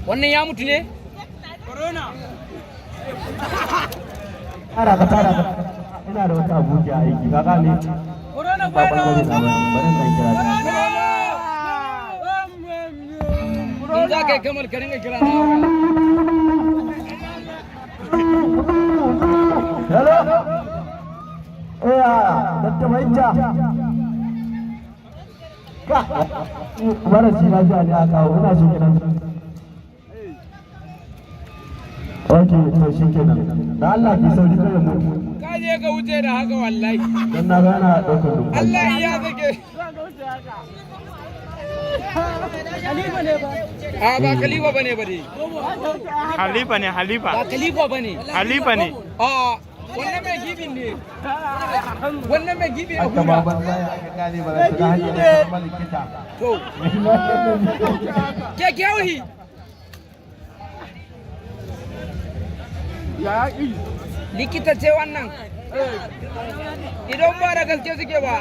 wannan ya mutu ne corona tara ina da wata abuja aiki ka gane corona bari zan kira in za ka yi kamar ka ringa kira hello Dr. Maija ka mara shi na ji a kawo ina so kiran ok to shi kenan da Allah ki sauri kai mutu ka je ka wuce da haka wallahi dan na ga ana daukar duka Allah ya zake ba khalifa bane ba dai halifa ne halifa ba khalifa bane halifa ne wannan mai gibin ne wannan mai gibin aka ba banza ya aka gane ba da hanyar da kuma likita to ke kyauhi ya likita ce wannan idan ba da gaske suke ba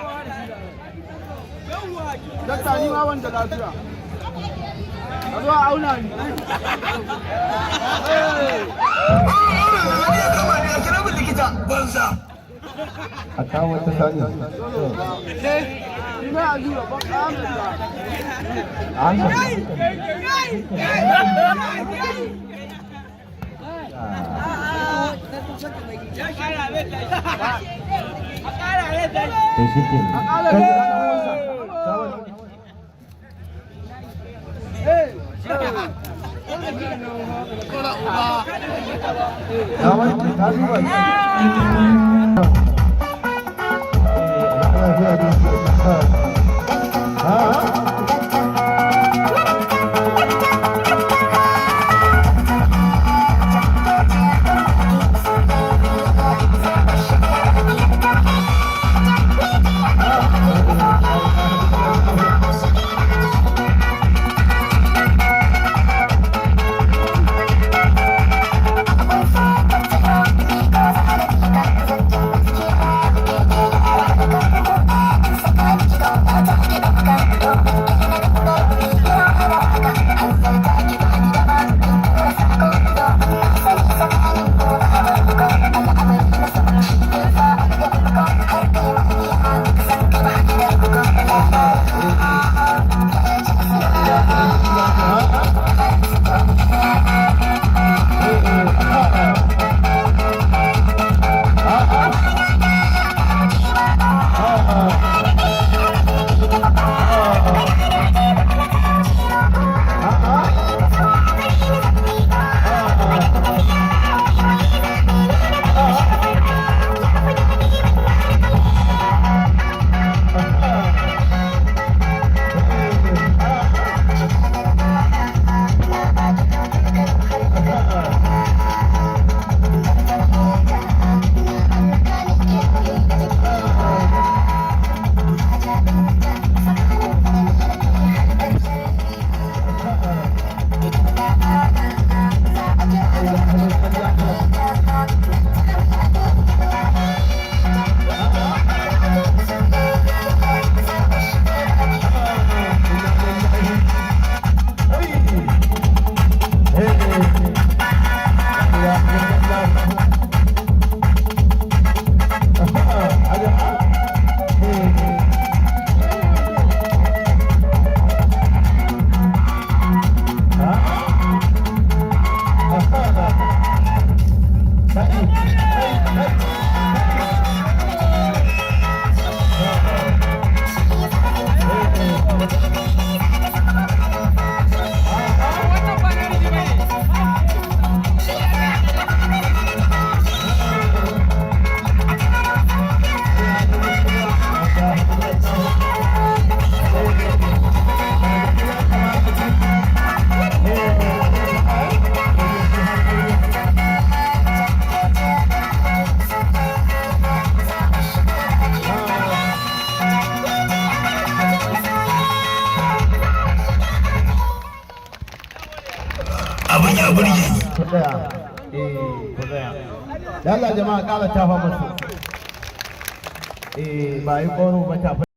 dakta ni ma wanda lafiya a zo a auna ni a kawo wata sani ni ma a zuwa ba kamar abin ya burge ni. Ku tsaya. Ku tsaya. Yalla jama'a ƙara tafa musu. Ba yi ƙoro ba tafa.